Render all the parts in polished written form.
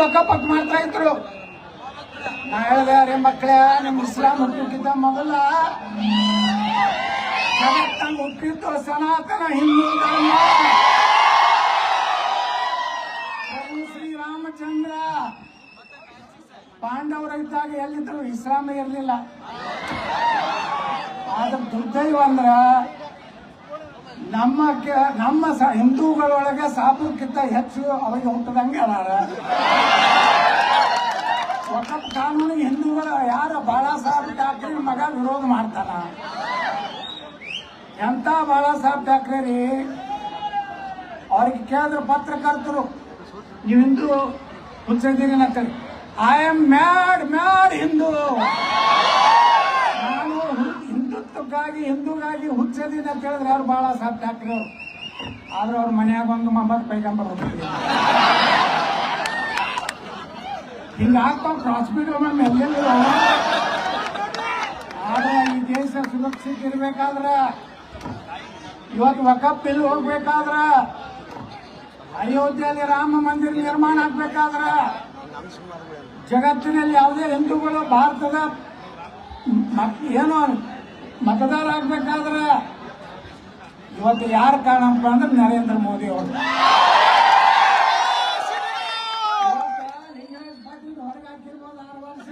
ಪಕ್ಕ ಮಾಡ್ತಾ ಇದ್ರು. ನಾ ಹೇಳಿದೆ, ಅರೆ ಮಕ್ಕಳೇ, ನಿಮ್ ಇಸ್ಲಾಂ ಹುಟ್ಟಕ್ಕಿಂತ ಮೊದಲ ಜಗತ್ತಂಗ್ ಹುಟ್ಟಿತ್ತು ಸನಾತನ ಹಿಂದೂ ಧರ್ಮ. ಪ್ರಭು ಶ್ರೀರಾಮಚಂದ್ರ ಪಾಂಡವರಿದ್ದಾಗ ಎಲ್ಲಿದ್ರು? ಇಸ್ಲಾಂ ಇರಲಿಲ್ಲ. ಆದ್ರೆ ದುರ್ದೈವ ಅಂದ್ರ ನಮ್ಮ ಹಿಂದೂಗಳೊಳಗೆ ಸಾಬುಕ್ಕಿಂತ ಹೆಚ್ಚು ಅವರಿಗೆ ಹುಟ್ಟದಂಗೆ ಅದಾರ. ವಕಫ್ ಕಾನೂನಿಗೆ ಹಿಂದೂಗಳು ಯಾರು ಬಾಳಾ ಸಾಹೇಬ್ ಠಾಕ್ರೆ ಮಗ ವಿರೋಧ ಮಾಡ್ತಾನ. ಎಂತ ಬಾಳಾ ಸಾಹೇಬ್ ಠಾಕ್ರೆ ರೀ, ಅವ್ರಿಗೆ ಕೇಳಿದ್ರು ಪತ್ರಕರ್ತರು, ನೀವು ಹಿಂದೂ ಹುಚ್ಚಿದ್ದೀರಿ ಅಂತೇಳಿ. ಐ ಆಮ್ ಮ್ಯಾಡ್ ಹಿಂದೂ, ನಾನು ಹಿಂದುತ್ವಕ್ಕಾಗಿ ಹಿಂದೂಗಾಗಿ ಹುಚ್ಚದೀನಿ ಅಂತ ಹೇಳಿದ್ರೆ ಯಾರು? ಬಾಳಾ ಸಾಹೇಬ್ ಠಾಕ್ರೆ ಅವರು. ಆದ್ರೆ ಅವ್ರ ಮನ್ಯಾಗ ಒಂದು ಮೊಹಮ್ಮದ್ ಪೈಗಂಬರ್ ಹೋಗ್ತೀವಿ. ಹಿಂಗಾಗ್ತಾವ ಹಾಸ್ಪಿಟಲ್ ಮೇಲೆ ಎಲ್ಲೆಲ್ಲ. ಆದ್ರೆ ಈ ದೇಶ ಸುರಕ್ಷಿತ ಇರ್ಬೇಕಾದ್ರ, ಇವತ್ತು ವಕಫ್ ಬಿಲ್ ಹೋಗ್ಬೇಕಾದ್ರ, ಅಯೋಧ್ಯೆಯಲ್ಲಿ ರಾಮ ಮಂದಿರ ನಿರ್ಮಾಣ ಆಗ್ಬೇಕಾದ್ರ, ಜಗತ್ತಿನಲ್ಲಿ ಯಾವುದೇ ಹಿಂದೂಗಳು ಭಾರತದ ಏನೋ ಮತದಾರ ಆಗ್ಬೇಕಾದ್ರ ಇವತ್ತು ಯಾರು ಕಾರಣಪ್ಪ ಅಂದ್ರೆ ನರೇಂದ್ರ ಮೋದಿ ಅವರು. ಹೊರಗಾಕಿರ್ಬೋದು 6 ವರ್ಷ.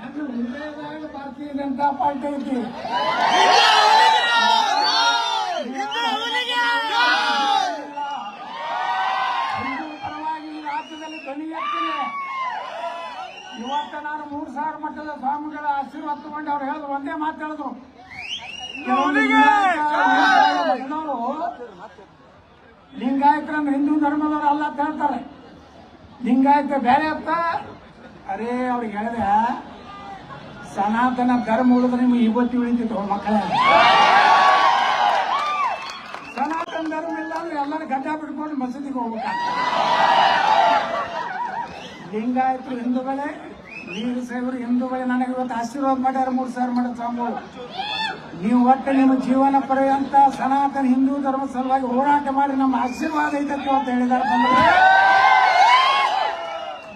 ಹೃದಯದಾಗ ಭಾರತೀಯ ಜನತಾ ಪಾರ್ಟಿ ಐತಿ. ಹಿಂದೂ ಪರವಾಗಿ ಈ ರಾಜ್ಯದಲ್ಲಿ ಧ್ವನಿ ಎತ್ತಿದೆ. ಇವತ್ತು ನಾನು 3000 ಮಟ್ಟದ ಸ್ವಾಮಿಗಳ ಆಶೀರ್ವಾದ ತಗೊಂಡು ಅವ್ರು ಹೇಳಿದ್ರು, ಒಂದೇ ಮಾತು ಹೇಳಿದ್ರು, ಲಿಂಗಾಯತರನ್ನು ಹಿಂದೂ ಧರ್ಮದವರು ಅಲ್ಲ ಅಂತ ಹೇಳ್ತಾರೆ. ಲಿಂಗಾಯತ ಬೇರೆ ಅಂತ. ಅರೇ ಅವ್ರಿಗೆ ಹೇಳಿದೆ, ಸನಾತನ ಧರ್ಮ ಉಳಿದ್ರೆ ನಿಮ್ಗೆ ಇವತ್ತು ಉಳಿತಿತ್ತು ಮಕ್ಕಳೇ. ಸನಾತನ ಧರ್ಮ ಇಲ್ಲ ಅಂದ್ರೆ ಎಲ್ಲರೂ ಗಡ್ಡ ಬಿಟ್ಕೊಂಡು ಮಸೀದಿಗೆ ಹೋಗ್ಬೇಕಾಗ್ತದೆ. ಲಿಂಗಾಯತರು ಹಿಂದೂಗಳೇ, ವೀರ ಶೈವರು ಹಿಂದೂಗಳೇ. ನನಗೆ ಇವತ್ತು ಆಶೀರ್ವಾದ ಮಾಡ್ಯಾರ 3000 ಮಠದ ಸ್ವಾಮಿಗಳು. ನೀವು ಒಟ್ಟು ನಿಮ್ಮ ಜೀವನ ಪರ್ಯಂತ ಸನಾತನ ಹಿಂದೂ ಧರ್ಮ ಸಲುವಾಗಿ ಹೋರಾಟ ಮಾಡಿ ನಮ್ಮ ಆಶೀರ್ವಾದ ಐತಕ್ಕೆ ಅಂತ ಹೇಳಿದಾರೆ. ಬಂದ್ರೆ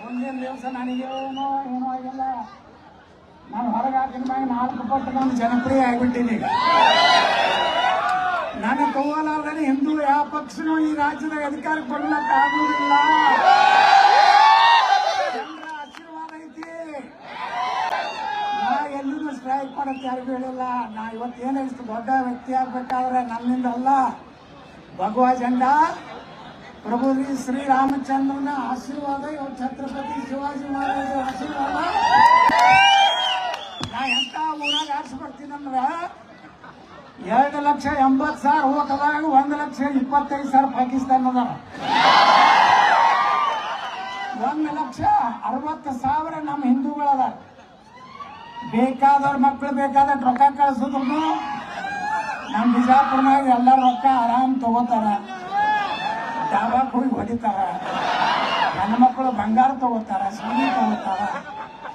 ಮುಂದಿನ ದಿವಸ ನನಗೇನೋ ಆಗಿಲ್ಲ. ನಾನು ಹೊರಗೆ ಹಾಕಿದ ಮ್ಯಾಗ 4 ಪಟ್ಟು ನಾನು ಜನಪ್ರಿಯ ಆಗಿಬಿಟ್ಟಿನಿ. ನಾನು ತಗೋಲಾರ್ದೇ ಹಿಂದೂ ಯಾವ ಪಕ್ಷನೂ ಈ ರಾಜ್ಯದಾಗ ಅಧಿಕಾರಕ್ಕೆ ಬರ್ಲಕ್ಕೆ ಆಗುವುದಿಲ್ಲ. ಜನರ ಆಶೀರ್ವಾದ ಐತಿ. ನಾ ಎಲ್ಲೂ ಸ್ಟ್ರೈಕ್ ಮಾಡಕ್ಕೆ ಯಾರಿಗೂ ಹೇಳಿಲ್ಲ. ನಾ ಇವತ್ತೇನು ಇಷ್ಟು ದೊಡ್ಡ ವ್ಯಕ್ತಿ ಆಗ್ಬೇಕಾದ್ರೆ ನನ್ನಿಂದ ಅಲ್ಲ, ಭಗವಾ ಜಂಡ ಪ್ರಭು ಶ್ರೀರಾಮಚಂದ್ರನ ಆಶೀರ್ವಾದ, ಇವತ್ತು ಛತ್ರಪತಿ ಶಿವಾಜಿ ಮಹಾರಾಜರ ಆಶೀರ್ವಾದ. ನಾ ಎಂತ ಊರಾಗ ಆರಿಸ್ಬಿಡ್ತೀನಂದ್ರ 2,80,000 ಹೋಗದಾಗ 1,25,000 ಪಾಕಿಸ್ತಾನ ಅದಾರ. 1,60,000 ನಮ್ಮ ಹಿಂದೂಗಳದ. ಬೇಕಾದವ್ರ ಮಕ್ಕಳು ಬೇಕಾದ ರೊಕ್ಕ ಕಳಿಸಿದ್ರು ನಮ್ಮ ಬಿಜಾಪುರ್ನಾಗ ಎಲ್ಲರೂ ರೊಕ್ಕ ಆರಾಮ್ ತಗೋತಾರ, ಡಾಬಾಕ್ ಹೋಗಿ ಹೊಡಿತಾರ. ನನ್ನ ಮಕ್ಕಳು ಬಂಗಾರ ತಗೋತಾರ, ಸೀರೆ ತಗೋತಾರ.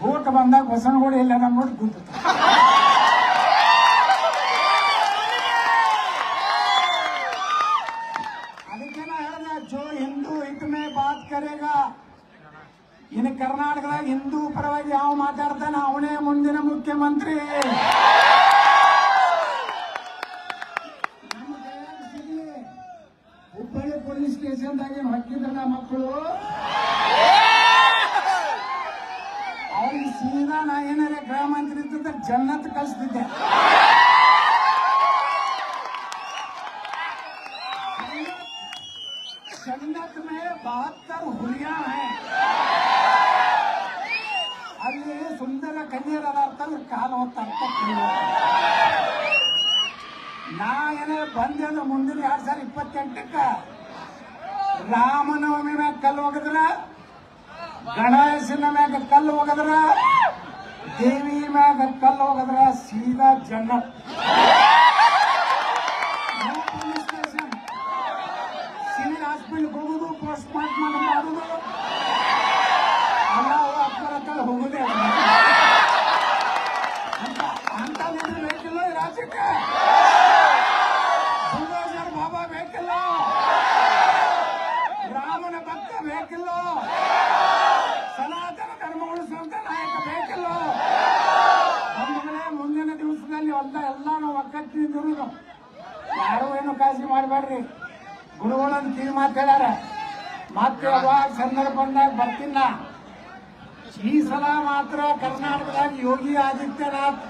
ಊಟ ಬಂದಾಗ ಬಸವನಗುಡಿ ಇಲ್ಲ ನಮ್ಮ ನೋಡಿ ಕೂತಾರ. ಅದಕ್ಕೆ ನಾ ಹೇಳಿದೆ, ಜೋ ಹಿಂದೂ ಹಿತಮೇ ಬಾತ್ ಕರೇಗಾ. ಇನ್ನು ಕರ್ನಾಟಕದಾಗ ಹಿಂದೂ ಪರವಾಗಿ ಯಾವ ಮಾತಾಡ್ತಾನೆ ಅವನೇ ಮುಂದಿನ ಮುಖ್ಯಮಂತ್ರಿ. ಹುಬ್ಬಳ್ಳಿ ಪೊಲೀಸ್ ಸ್ಟೇಷನ್ದಾಗ ಏನು ಹಾಕಿದ್ರಲ್ಲ ಮಕ್ಕಳು, ಅವ್ರಿಗೆ ಸೀದಾ ನಾ ಏನಾರೇ ಗೃಹ ಮಂತ್ರಿ ಇದ್ದ ಜನ್ನತ್ ಕಳಿಸ್ತಿದ್ದೆ. जन्नत में 72 ಹುಲಿಯಾ है. ಅಲ್ಲಿ ಸುಂದರ ಕನ್ಯರದಾರ್ಥ ಕಾಲ ಹೊತ್ತ. ನಾ ಏನೇ ಬಂದೆ ಅಂದ್ರೆ ಮುಂದಿನ 2028 ರಾಮನವಮಿ ಮ್ಯಾಗ ಕಲ್ಲು ಹೋಗದ್ರ, ಗಣೇಶನ ಮ್ಯಾಗ ಕಲ್ಲು ಹೋಗದ್ರ, ದೇವಿ ಮ್ಯಾಗ ಕಲ್ಲು ಹೋಗದ್ರ ಸೀದಾ Jannat. Police station, civil hospital ಹೋಗುದು, ಪೋಸ್ಟ್ ಮಾರ್ಟಮ್ ಮಾಡುದು, ಎಲ್ಲ ಅಪ್ಪರ ಹೋಗುದೇ ಅಂತ ಬೇಕಿಲ್ಲ ಈ ರಾಜ್ಯಕ್ಕೆ. ಬಾಬಾ ಬೇಕಿಲ್ಲ, ರಾಮನ ಭಕ್ತ ಬೇಕಿಲ್ಲ. ಬೇಕಿಲ್ಲೋ? ಸನಾತನ ಧರ್ಮ ಉಳಿಸುವಂತ ನಾಯಕ ಬೇಕಿಲ್ಲೋ? ಬಂಧುಗಳೇ, ಮುಂದಿನ ದಿವಸದಲ್ಲಿ ಎಲ್ಲ ನಾವು ಒಕ್ಕಟ್ಟಿದ್ರು ಯಾರು ಏನು ಕಾಳಜಿ ಮಾಡಬೇಡ್ರಿ. ಗುರುಗಳೊಂದು ಕಿವಿ ಮಾತು ಹೇಳ್ಯಾರ, ಮತ್ತೆ ಯಾವಾಗ ಸಂದರ್ಭ ಬಂದಾಗ ಬರ್ತಿಲ್ಲ. ಈ ಸಲ ಮಾತ್ರ ಕರ್ನಾಟಕದಾಗ ಯೋಗಿ ಆದಿತ್ಯನಾಥ್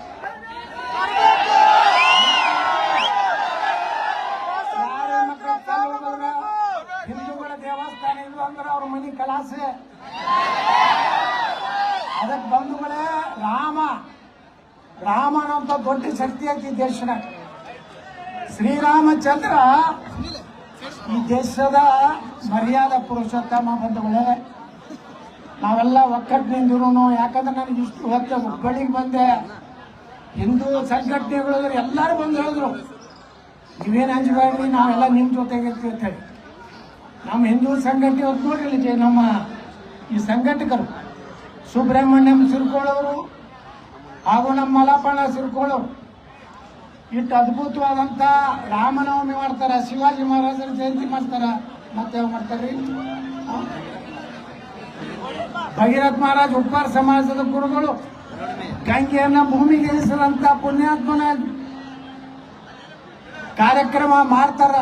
ಹಿಂದೂಗಳ ದೇವಸ್ಥಾನ ಇದು ಅಂದ್ರೆ ಅವ್ರ ಮನಿ ಕಲಾಸೆ. ಅದಕ್ಕೆ ಬಂಧುಗಳೇ, ರಾಮನಂತ ದೊಡ್ಡ ಶಕ್ತಿ ಐತಿ ದೇಶನಾಗ. ಶ್ರೀರಾಮಚಂದ್ರ ಈ ದೇಶದ ಮರ್ಯಾದ ಪುರುಷೋತ್ತಮ. ಬಂಧುಗಳೇ, ನಾವೆಲ್ಲ ಒಕ್ಕಟ್ಟಿನಿಂದಿರು. ಯಾಕಂದ್ರೆ ನನಗೆ ಇಷ್ಟು ಹೊತ್ತು ಹುಬ್ಬಳ್ಳಿಗೆ ಬಂದೆ, ಹಿಂದೂ ಸಂಘಟನೆಗಳು ಎಲ್ಲರೂ ಬಂದು ಹೇಳಿದ್ರು, ನೀವೇನು ಹಂಚಬೇಡ್ರಿ, ನಾವೆಲ್ಲ ನಿಮ್ಮ ಜೊತೆಗಿರ್ತೀವಿ ಅಂತ ಹೇಳಿ. ನಮ್ಮ ಹಿಂದೂ ಸಂಘಟನೆ ಹೊತ್ತು ನೋಡ್ರಿ, ನಮ್ಮ ಈ ಸಂಘಟಕರು ಸುಬ್ರಹ್ಮಣ್ಯಂ ಸಿರ್ಕೋಳವರು ಹಾಗೂ ನಮ್ಮ ಮಲಪಣ್ಣ ಸಿರ್ಕೋಳವರು ಇಷ್ಟು ಅದ್ಭುತವಾದಂಥ ರಾಮನವಮಿ ಮಾಡ್ತಾರ, ಶಿವಾಜಿ ಮಹಾರಾಜರ ಜಯಂತಿ ಮಾಡ್ತಾರ. ಮತ್ತೆ ಮಾಡ್ತಾರ್ರಿ, ಭಗೀರಥ್ ಮಹಾರಾಜ್ ಉಪ್ಪಾರ ಸಮಾಜದ ಗುರುಗಳು ಗಂಗೆಯನ್ನ ಭೂಮಿಗೆ ಇಳಿಸಿದಂತ ಪುಣ್ಯಾತ್ಮನ ಕಾರ್ಯಕ್ರಮ ಮಾಡ್ತಾರ.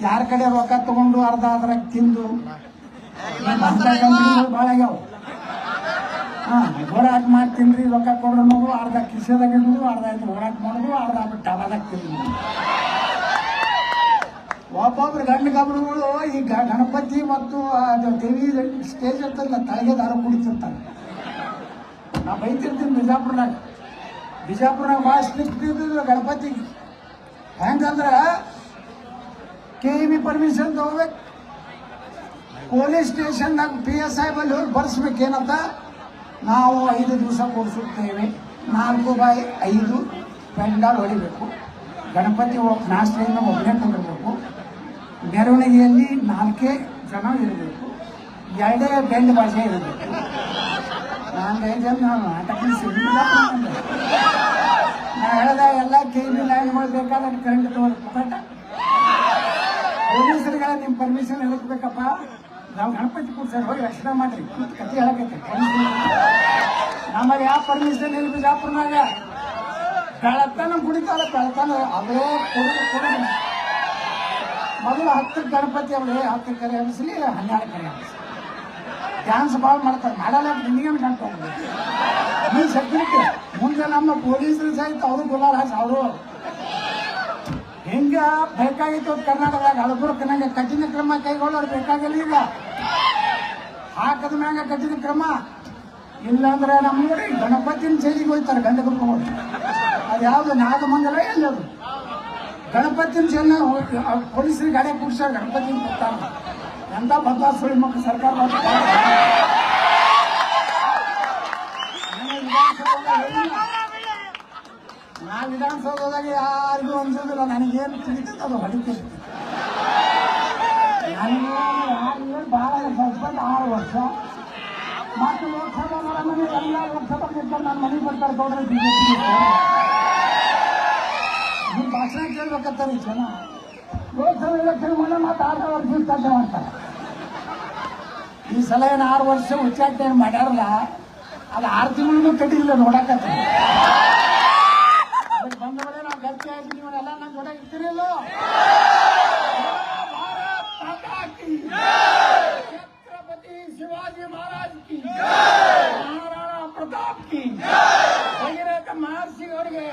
ಯಾರ ಕಡೆ ರೊಕ್ಕ ತಗೊಂಡು ಅರ್ಧ ಅದ್ರಾಗ ತಿಂದು ಭಾಳ ಆಗ್ಯಾವ. ಹೋರಾಟ ಮಾಡಿ ತಿಂದ್ರಿ, ರೊಕ್ಕ ಕೊಡ್ರು ನೋಡು, ಅರ್ಧ ಕಿಸೆದಾಗ ಇಡುದು, ಅರ್ಧ ಹೋರಾಟ ಮಾಡುದು, ಅರ್ಧ ಬಿಟ್ಟು ಡಬಾದಾಗ ತಿಂದು. ಒಬ್ಬೊಬ್ರು ಗಂಡು ಗಬ್ರುಗಳು ಈ ಗಣಪತಿ ಮತ್ತು ದೇವಿ ಸ್ಟೇಜ್ ಅಂತಲ್ಲ ತಲೆಗೆ ದಾರ ಕುಡಿತಿರ್ತಾರೆ. ನಾ ಬೈತಿರ್ತೀನಿ ಬಿಜಾಪುರನಾಗ ಭಾಳ ಸ್ಟ್ರಿಕ್ಟ್ ಇದ್ದಿದ್ರು ಗಣಪತಿಗೆ. ಹೆಂಗಂದ್ರ KEB ಪರ್ಮಿಷನ್ ತಗೋಬೇಕು, ಪೊಲೀಸ್ ಸ್ಟೇಷನ್ದಾಗ PSI ಬಲ್ಲಿ ಹೋಗಿ ಬರ್ಸ್ಬೇಕೇನಂತ. ನಾವು 5 ದಿವಸ ಕೊಡಿಸುತ್ತೇವೆ, 4x5 ಪೆಂಡಾಲ್ ಹೊಡಿಬೇಕು, ಗಣಪತಿ ನಾಷ್ಟೆಯನ್ನು ಒಬ್ಬನೇ ತಗೋಬೇಕು, ಮೆರವಣಿಗೆಯಲ್ಲಿ 4 ಜನ ಇರಬೇಕು, 2 ಬೆಂಡ್ ಭಾಷೆ ಇರಬೇಕು. ನಾನು 5 ಜನ ನಾಟಕ ಸಿಗಲಿಲ್ಲ. ನಾ ಹೇಳ್ದ ಎಲ್ಲ KEB ಲೈನ್ಗಳು ಬೇಕಾದ್ರೆ ಕರೆಂಟ್ ತಗೋಬೇಕು. ಪುಕ್ಕಟ ಪೊಲೀಸರಿಗೆ ನಿಮ್ಮ ಪರ್ಮಿಷನ್ ಹೇಳಬೇಕಪ್ಪ, ನಾವು ಗಣಪತಿ ಕೂಡ್ಸರ್ ಹೋಗಿ ರಕ್ಷಣೆ ಮಾಡ್ರಿ ಕತೆ ಹೇಳಕೈತೆ. ನಮಗೆ ಯಾವ ಪರ್ಮಿಷನ್ ಇಲ್ಲ ಬಿಜಾಪುರನಾಗ. ಬೆಳತನ ಕುಡಿತಾರ, ಬೆಳತನ ಅವೇ ಕೊಡುದು. ಮೊದಲು 10 ಗಣಪತಿ ಅವಳೇ 10 ಕರೆ ಹಬ್ಬಿಸಲಿ, 12 ಕರೆ ಹಬ್ಬಿಸಲಿ. ಡ್ಯಾನ್ಸ್ ಭಾಳ ಮಾಡ್ತಾರೆ, ಮಾಡಲ್ಲ ನಿನಗೇನು ಗಂಟು ಹೋಗ್ಬೇಕು. ಈ ಸೆಕ್ಯೂರಿಟಿ ಮುಂದೆ ನಮ್ಮ ಪೊಲೀಸರು ಸಹಿತ ಅವರು ಗುಲಾರ ಅವರು ಹೆಂಗ ಬೇಕಾಗಿತ್ತು ಕರ್ನಾಟಕದಾಗ ಹಳಬುರ್ಕನಾಗ ಕಠಿಣ ಕ್ರಮ ಕೈಗೊಳ್ಳೋರು ಬೇಕಾಗಿಲ್ಲ. ಈಗ ಹಾಕದ ಮ್ಯಾಗ ಕಠಿಣ ಕ್ರಮ ಇಲ್ಲಾಂದ್ರೆ ನಮ್ಮ ನೋಡಿ ಗಣಪತಿನ ಜೈಲಿಗೆ ಹೋಗ್ತಾರೆ ಗಂಡ ಕರ್ಕೊಂಡು. ಅದು ಯಾವ್ದು ನಾಗಮಂಗಲ ಎಲ್ಲದು ಗಣಪತಿನ ಜೈಲ ಪೊಲೀಸರಿಗೆ ಗಾಡಿ ಕೂಡ್ಸಾರ ಗಣಪತಿನ ಕೊಡ್ತಾರ. ಎಂತ ಬದಲಾವಣೆ ಸುಳಿ ಮಕ್ಕಳು ಸರ್ಕಾರ ನಾ ವಿಧಾನಸೌಧದಾಗ ಯಾರಿಗೂ ಅನ್ಸೋದಿಲ್ಲ, ನನಗೇನು ತಿಳಿತೈತೆ ಅದು ಹೊಡಿತೀನಿ. ನನಗೆ ಯಾರು ಭಾಳ ಹಸ್ಬೆಂಡ್ 6 ವರ್ಷ ಮತ್ತು ಲೋಕಸಭಾ ಮನೆ ಎಲ್ಲ ಲೋಕಸಭಾ ಗೆದ್ದ ನನ್ನ ಮನೆಗೆ ಬರ್ತಾರೆ ಗೌಡ್ರೆ BJP. ನಿಮ್ಮ ಭಾಷಣ ಕೇಳ್ಬೇಕಂತಾರೆ ಜನ. ಲೋಕಸಭಾ ಎಲೆಕ್ಷನ್ ಮುಂದೆ ಮತ್ತೆ 6 ವರ್ಷ ಉಚ್ಚಾಟ ಮಾಡ್ತಾರೆ. ಈ ಸಲ ಏನು 6 ವರ್ಷ ಉಚ್ಚಾಟ ಏನು ಮಾಡ್ಯಾರಲ್ಲ, ಅದು 6 ತಿಂಗಳು ಕಟ್ಟಿಲ್ಲ ನೋಡಕತ್ತೀವಿ. ಬಂದವರೇ ನಾವು ಗಟ್ಟಿ ಆಗಿ ನೀವೆಲ್ಲ ನನ್ನ ಜೊತೆ ಇರ್ತೀರಿಲ್ಲ. ಛತ್ರಪತಿ ಶಿವಾಜಿ ಮಹಾರಾಜ್ ಕಿ, ಮಹಾರಾಣಾ ಪ್ರತಾಪ್ ಕಿ, ಭಗೀರಥ ಮಹರ್ಷಿ ಅವರಿಗೆ